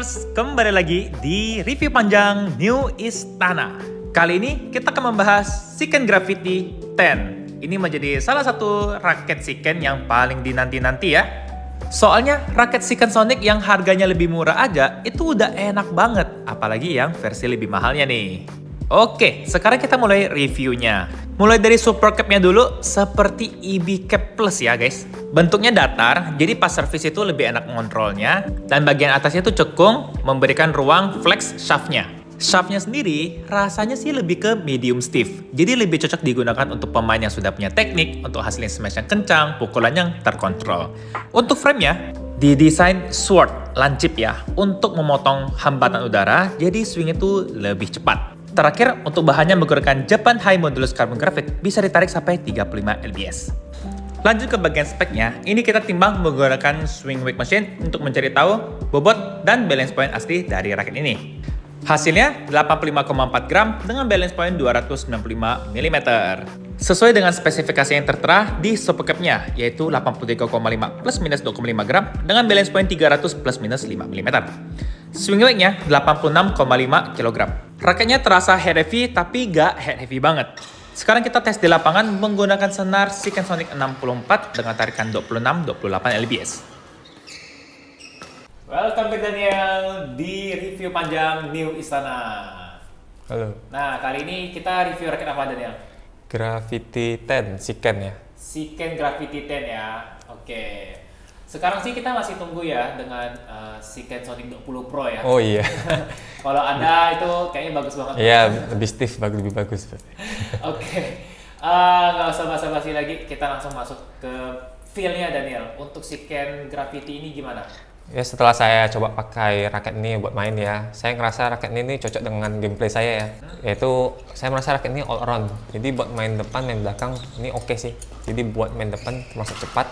Gamers, kembali lagi di review panjang New Istana. Kali ini kita akan membahas Shiken Gravity 10. Ini menjadi salah satu raket Shiken yang paling dinanti-nanti ya. Soalnya raket Shiken Sonic yang harganya lebih murah aja itu udah enak banget, apalagi yang versi lebih mahalnya nih. Oke, sekarang kita mulai reviewnya. Mulai dari super capnya dulu, seperti EB Cap Plus ya guys. Bentuknya datar, jadi pas servis itu lebih enak ngontrolnya. Dan bagian atasnya itu cekung, memberikan ruang flex shaftnya. Shaftnya sendiri rasanya sih lebih ke medium stiff. Jadi lebih cocok digunakan untuk pemain yang sudah punya teknik, untuk hasilin smash yang kencang, pukulan yang terkontrol. Untuk framenya, didesain sword, lancip ya, untuk memotong hambatan udara, jadi swing itu lebih cepat. Terakhir, untuk bahannya menggunakan Japan High Modulus Carbon Graphite, bisa ditarik sampai 35 lbs. Lanjut ke bagian speknya, ini kita timbang menggunakan swing weight machine untuk mencari tahu bobot dan balance point asli dari raket ini. Hasilnya 85,4 gram dengan balance point 295 mm. Sesuai dengan spesifikasi yang tertera di super capnya, yaitu 83,5 plus minus 2,5 gram dengan balance point 300 plus minus 5 mm. Swing weight-nya 86,5 kg. Raketnya terasa head heavy tapi gak head heavy banget. Sekarang kita tes di lapangan menggunakan senar Shiken Sonic 64 dengan tarikan 26-28 lbs. Welcome back Daniel di review panjang New Istana. Halo. Nah, kali ini kita review raket apa Daniel? Gravity 10 Shiken ya. Shiken Gravity 10 ya. Oke. Sekarang sih kita masih tunggu ya dengan Shiken Sonic 20 Pro ya. Oh iya. Kalau ada itu kayaknya bagus banget. Iya, lebih stiff, lebih bagus. Oke. Nggak usah basa-basi lagi, kita langsung masuk ke feel-nya Daniel. Untuk Shiken Gravity ini gimana? Ya setelah saya coba pakai raket ini buat main ya, saya ngerasa raket ini cocok dengan gameplay saya ya. Yaitu saya merasa raket ini all around. Jadi buat main depan, main belakang ini oke sih. Jadi buat main depan termasuk cepat.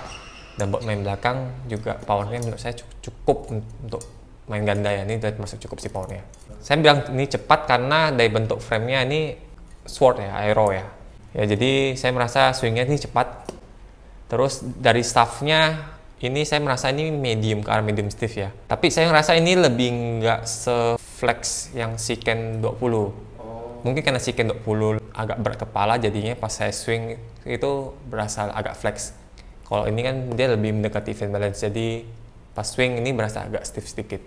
Dan buat main belakang juga powernya menurut saya cukup untuk main ganda ya, ini udah termasuk cukup sih powernya. Saya bilang ini cepat karena dari bentuk framenya ini sword ya, aero ya. Ya jadi saya merasa swingnya ini cepat. Terus dari staffnya ini saya merasa ini medium ke arah medium stiff ya. Tapi saya merasa ini lebih nggak se-flex yang Shiken 20. Mungkin karena Shiken 20 agak berat kepala jadinya pas saya swing itu berasa agak flex. Kalau ini kan dia lebih mendekati fan balance, jadi pas swing ini berasa agak stiff sedikit.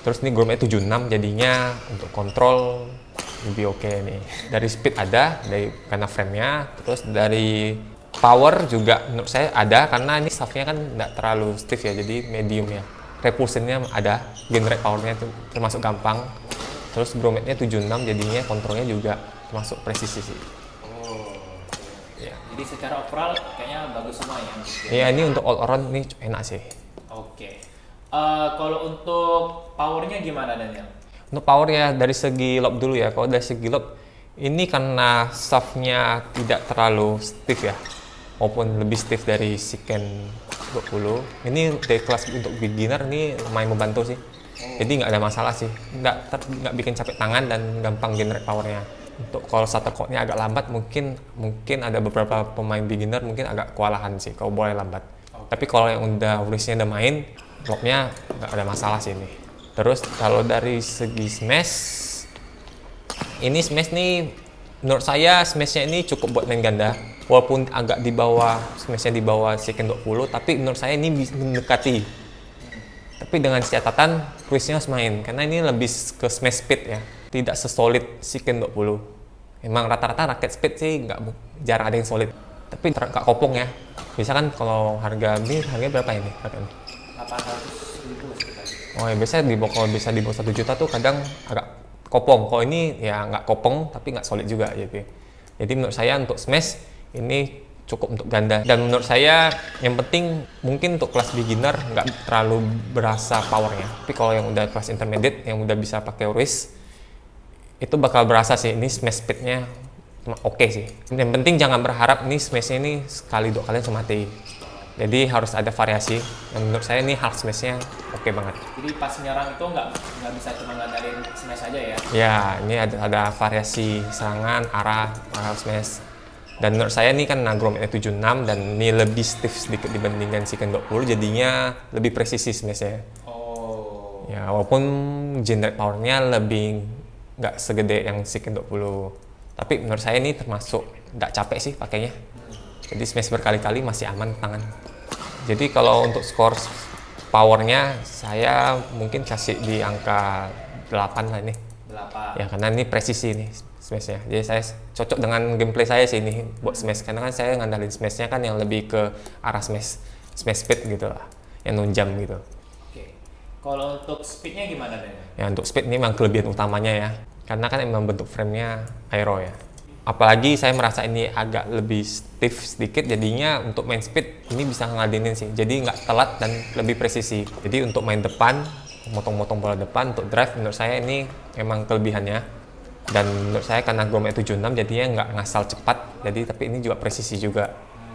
Terus ini gromnya 76, jadinya untuk kontrol lebih oke nih. Dari speed ada, karena framenya, terus dari power juga menurut saya ada, karena ini staffnya kan nggak terlalu stiff ya, jadi medium ya. Repulsionnya ada, generate powernya termasuk gampang. Terus gromnya 76, jadinya kontrolnya juga termasuk presisi sih. Jadi secara overall kayaknya bagus semua ya. Iya, ini untuk all around ini enak sih. Oke. Kalau untuk powernya gimana Daniel? Untuk power ya dari segi lob dulu ya. Kalau dari segi lob ini karena shaftnya tidak terlalu stiff ya, maupun lebih stiff dari Shiken 20. Ini dari kelas untuk beginner ini lumayan membantu sih. Jadi nggak ada masalah sih. Nggak bikin capek tangan dan gampang generate powernya. Untuk kalau starter code-nya agak lambat, mungkin ada beberapa pemain beginner mungkin agak kewalahan sih kalau boleh lambat. Tapi kalau yang udah wristnya udah main, lob-nya nggak ada masalah sih ini. Terus kalau dari segi smash, ini smash nih menurut saya smashnya ini cukup buat main ganda. Walaupun agak di bawah, smashnya di bawah Shiken 20, tapi menurut saya ini bisa mendekati. Tapi dengan catatan wristnya harus main, karena ini lebih ke smash speed ya. Tidak sesolid Shiken 20. Memang rata-rata raket speed sih jarang ada yang solid. Tapi nggak kopong ya. Biasa kan kalau harganya berapa ini raket ini? 800.000 sekitar. Oh ya biasanya kalau bisa di bawah 1 juta tuh kadang agak kopong. Kalau ini ya nggak kopong tapi nggak solid juga gitu. Jadi menurut saya untuk smash ini cukup untuk ganda. Dan menurut saya yang penting mungkin untuk kelas beginner nggak terlalu berasa powernya. Tapi kalau yang udah kelas intermediate yang udah bisa pakai wrist itu bakal berasa sih, ini smash speednya oke sih. Yang penting jangan berharap ini smashnya ini sekali 2 kali langsung mati. Jadi harus ada variasi. Dan menurut saya ini hard smashnya oke banget. Jadi pas menyerang itu nggak bisa cuma ngandalin smash aja ya? Ya, ini ada variasi serangan, arah smash. Dan menurut saya ini kan gromnya 76 dan ini lebih stiff sedikit dibandingkan Shiken 20, jadinya lebih presisi smashnya. Oh. Ya, walaupun generate powernya lebih nggak segede yang Siken 20. Tapi menurut saya ini termasuk nggak capek sih pakainya. Jadi smash berkali-kali masih aman tangan. Jadi kalau untuk skor powernya saya mungkin kasih di angka 8 lah ini. 8. Ya karena ini presisi nih smashnya. Jadi saya cocok dengan gameplay saya sih ini buat smash. Karena kan saya ngandalin smashnya kan yang lebih ke arah smash speed gitu lah, yang nunjam gitu. Oke. Kalau untuk speednya gimana deh? Ya untuk speed ini memang kelebihan utamanya ya. Karena kan emang bentuk framenya aero ya. Apalagi saya merasa ini agak lebih stiff sedikit, jadinya untuk main speed ini bisa ngeladenin sih. Jadi nggak telat dan lebih presisi. Jadi untuk main depan, motong-motong bola depan, untuk drive menurut saya ini emang kelebihannya. Dan menurut saya karena Grommet 76 jadinya nggak ngasal cepat, jadi tapi ini juga presisi juga.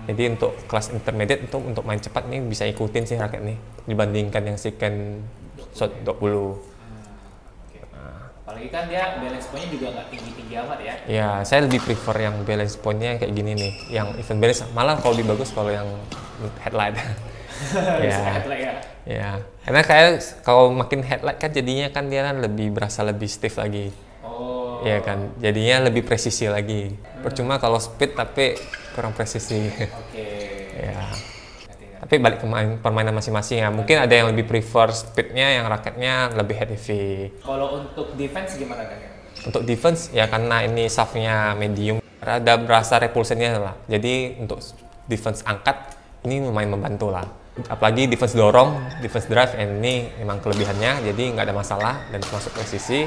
Jadi untuk kelas intermediate untuk main cepat nih bisa ikutin sih raket nih dibandingkan yang Siken Shot 20. Apalagi kan dia balance point-nya juga nggak tinggi-tinggi amat ya. Ya, saya lebih prefer yang balance point-nya kayak gini nih, yang even balance. Malah kalau lebih bagus kalau yang headlight. Ya. Headlight ya. Ya, karena kayak kalau makin headlight kan jadinya kan dia kan lebih berasa lebih stiff lagi. Oh. Iya kan, jadinya lebih presisi lagi. Percuma kalau speed tapi kurang presisi. Oke. Ya. Tapi balik ke permainan masing-masing ya. Mungkin ada yang lebih prefer speednya, yang raketnya lebih heavy. Kalau untuk defense gimana kan? Untuk defense ya karena ini shaftnya medium, ada berasa repulsionnya lah. Jadi untuk defense angkat ini lumayan membantu lah. Apalagi defense dorong, defense drive, ini memang kelebihannya. Jadi nggak ada masalah dan termasuk presisi.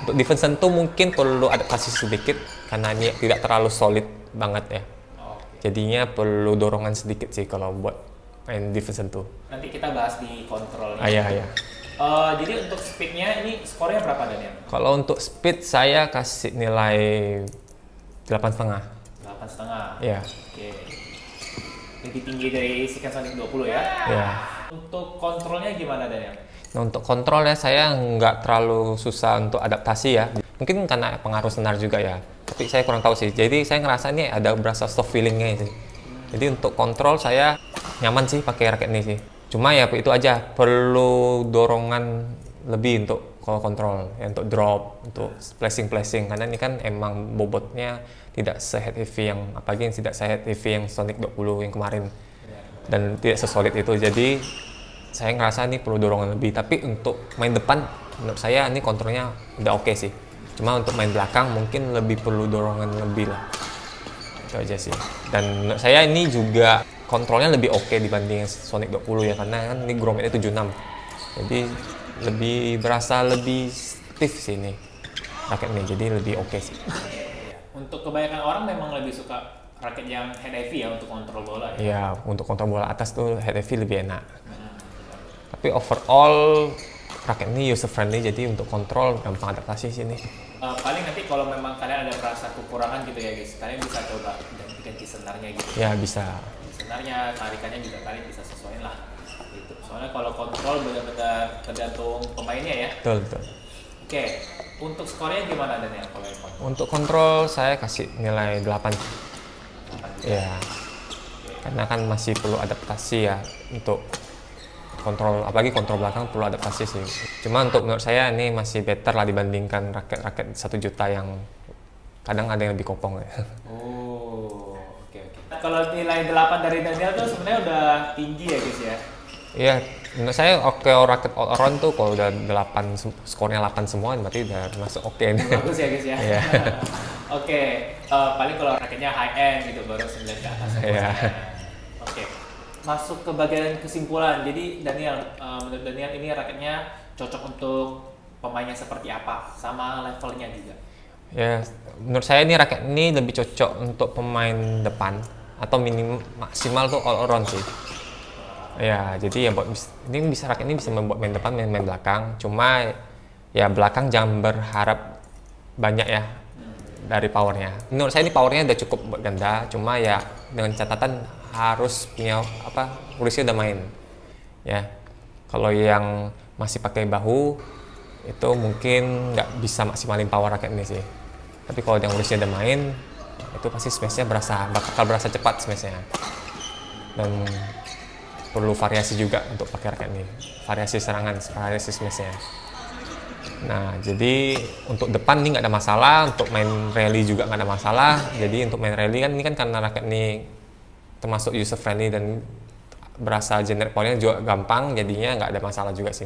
Untuk defense tentu mungkin perlu adaptasi sedikit karena ini tidak terlalu solid banget ya. Jadinya perlu dorongan sedikit sih kalau buat main defense tentu. Nanti kita bahas di kontrolnya. Iya. Jadi untuk speednya ini skornya berapa Daniel? Kalau untuk speed saya kasih nilai 8,5. 8,5. Iya. Oke. Lebih tinggi dari Siken Sonic 20 ya? Iya. Untuk kontrolnya gimana Daniel? Nah, untuk kontrol ya saya nggak terlalu susah untuk adaptasi ya. Mungkin karena pengaruh senar juga ya. Tapi saya kurang tahu sih. Jadi saya ngerasa ini ada berasa soft feelingnya sih. Jadi untuk kontrol saya nyaman sih pakai raket ini sih. Cuma ya itu aja, perlu dorongan lebih untuk kalau kontrol, ya, untuk drop, untuk flashing karena ini kan emang bobotnya tidak se-head heavy yang apalagi yang tidak se-head heavy yang Sonic 20 yang kemarin dan tidak sesolid itu. Jadi saya ngerasa ini perlu dorongan lebih. Tapi untuk main depan menurut saya ini kontrolnya udah oke sih. Cuma untuk main belakang mungkin lebih perlu dorongan lebih lah. Itu aja sih. Dan menurut saya ini juga kontrolnya lebih oke dibanding Sonic 20 ya, karena kan ini Grommet 76. Jadi lebih berasa lebih stiff sih ini raket ini, jadi lebih oke sih. Untuk kebanyakan orang memang lebih suka raket yang head heavy ya untuk kontrol bola ya? Iya, untuk kontrol bola atas tuh head heavy lebih enak. Tapi overall raket ini user friendly, jadi untuk kontrol gampang adaptasi sih ini. Paling nanti kalau memang kalian ada merasa kekurangan gitu ya guys, kalian bisa coba ganti senarnya gitu. Ya bisa. Senarnya, tarikannya juga kalian bisa sesuaiin lah. Gitu. Soalnya kalau kontrol benar-benar tergantung pemainnya ya. Betul. Oke, untuk skornya gimana Daniel kalau yang kontrol? Untuk kontrol saya kasih nilai 8. Ya. Karena kan masih perlu adaptasi ya untuk kontrol, apalagi kontrol belakang perlu adaptasi sih. Cuma untuk menurut saya ini masih better lah dibandingkan raket-raket 1 juta yang kadang ada yang lebih kopong ya. Oh, oke. Kalau nilai 8 dari Daniel tuh sebenarnya udah tinggi ya guys ya? Iya, menurut saya oke raket all around tuh kalau udah 8, skornya 8 semua berarti udah masuk oke. Bagus ya guys ya? Iya. Oke, paling kalau raketnya high end gitu baru 9 ke atas. Iya. Oke. Masuk ke bagian kesimpulan. Jadi Daniel, menurut Daniel ini raketnya cocok untuk pemainnya seperti apa, sama levelnya juga. Ya, menurut saya ini raket ini lebih cocok untuk pemain depan atau minimal maksimal tuh all around sih. Ya, jadi ya buat ini bisa raket ini bisa membuat main depan, main belakang. Cuma ya belakang jangan berharap banyak ya dari powernya. Menurut saya ini powernya udah cukup buat ganda. Cuma ya dengan catatan harus punya Urisnya udah main ya. Kalau yang masih pakai bahu itu mungkin nggak bisa maksimalin power raket ini sih. Tapi kalau yang Urisnya udah main itu pasti smashnya bakal berasa cepat smashnya. Dan perlu variasi juga untuk pakai raket ini. Variasi serangan, variasi smashnya. Nah, jadi untuk depan ini nggak ada masalah, untuk main rally juga nggak ada masalah. Jadi untuk main rally kan ini kan karena raket ini termasuk user friendly dan berasa generate pointnya juga gampang, jadinya nggak ada masalah juga sih,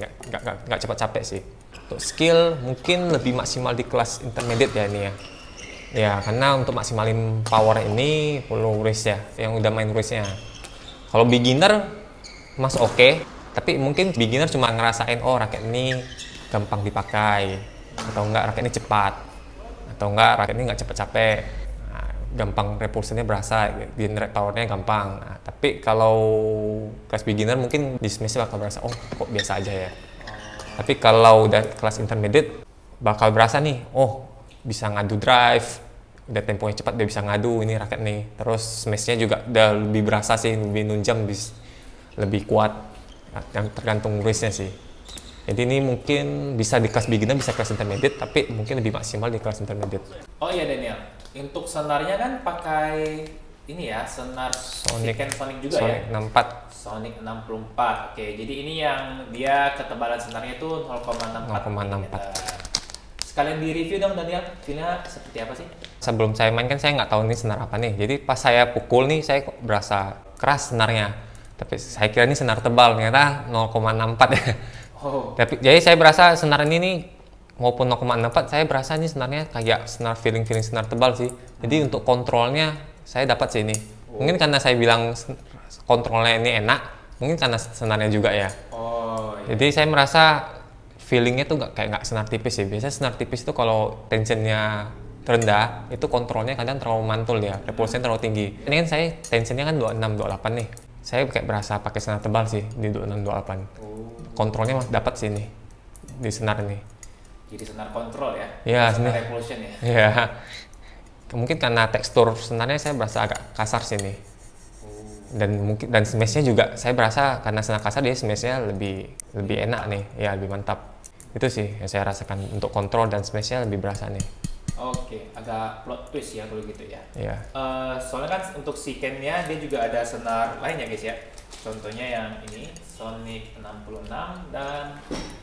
nggak cepat capek sih. Untuk skill mungkin lebih maksimal di kelas intermediate ya ini ya. Ya, karena untuk maksimalin power ini perlu race ya, yang udah main race-nya. Kalau beginner mas oke, tapi mungkin beginner cuma ngerasain oh raket ini gampang dipakai, atau enggak raket ini cepat, atau enggak raket ini nggak cepet capek, nah, gampang repulsionnya berasa, generate powernya gampang. Nah, tapi kalau kelas beginner mungkin di smash bakal berasa oh kok biasa aja ya. Tapi kalau udah kelas intermediate bakal berasa nih, oh bisa ngadu drive, udah temponya cepat, dia bisa ngadu ini raket nih. Terus smashnya juga udah lebih berasa sih, lebih nunjam, lebih kuat, yang tergantung race-nya sih. Jadi ini mungkin bisa di kelas beginner, bisa kelas intermediate, tapi mungkin lebih maksimal di kelas intermediate. Oh iya Daniel, untuk senarnya kan pakai ini ya, senar Sonic juga Sonic ya? 64. Sonic 64, oke. Jadi ini yang dia ketebalan senarnya itu 0,64 mm. Sekalian di review dong Daniel, feelnya seperti apa sih? Sebelum saya main kan saya nggak tahu ini senar apa nih. Jadi pas saya pukul nih saya kok berasa keras senarnya. Tapi saya kira ini senar tebal, ternyata 0,64 ya. Oh. Tapi jadi saya berasa senar ini nih maupun 0,64 saya berasa ini senarnya kayak senar feeling senar tebal sih. Jadi untuk kontrolnya saya dapat sih ini. Mungkin karena saya bilang kontrolnya ini enak, mungkin karena senarnya juga ya. Oh, iya. Jadi saya merasa feelingnya tuh nggak senar tipis sih. Biasanya senar tipis itu kalau tensionnya rendah, itu kontrolnya kadang terlalu mantul ya, repulsinya terlalu tinggi. Ini kan saya tensionnya kan 26-28 nih. Saya kayak berasa pakai senar tebal sih di 26-28. Kontrolnya masih dapat sih nih di senar ini. Jadi senar kontrol ya? Iya, senar repulsion ya? Iya. Mungkin karena tekstur senarnya saya berasa agak kasar sih nih. Dan smashnya juga saya berasa karena senar kasar dia smashnya lebih enak nih, ya lebih mantap. Itu sih yang saya rasakan untuk kontrol dan smashnya lebih berasa nih. Oke, agak plot twist ya kalau gitu ya. Iya. Soalnya kan untuk Siken-nya dia juga ada senar lain ya guys ya. Contohnya yang ini Sonic 66 dan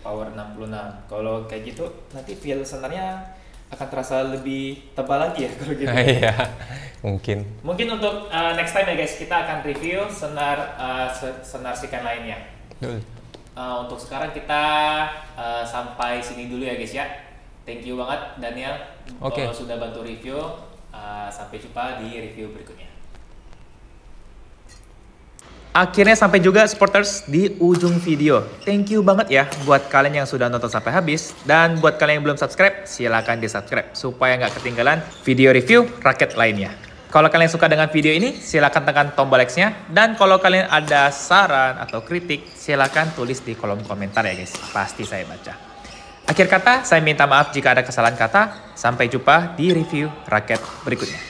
Power 66. Kalau kayak gitu nanti feel senarnya akan terasa lebih tebal lagi ya kalau gitu. Iya, mungkin. Mungkin untuk next time ya guys, kita akan review senar Siken lainnya. Untuk sekarang kita sampai sini dulu ya guys ya. Thank you banget Daniel sudah bantu review. Sampai jumpa di review berikutnya. Akhirnya sampai juga supporters di ujung video. Thank you banget ya buat kalian yang sudah nonton sampai habis. Dan buat kalian yang belum subscribe, silahkan di subscribe supaya nggak ketinggalan video review raket lainnya. Kalau kalian suka dengan video ini, silahkan tekan tombol X-nya. Dan kalau kalian ada saran atau kritik, silahkan tulis di kolom komentar ya guys. Pasti saya baca. Akhir kata, saya minta maaf jika ada kesalahan kata. Sampai jumpa di review raket berikutnya.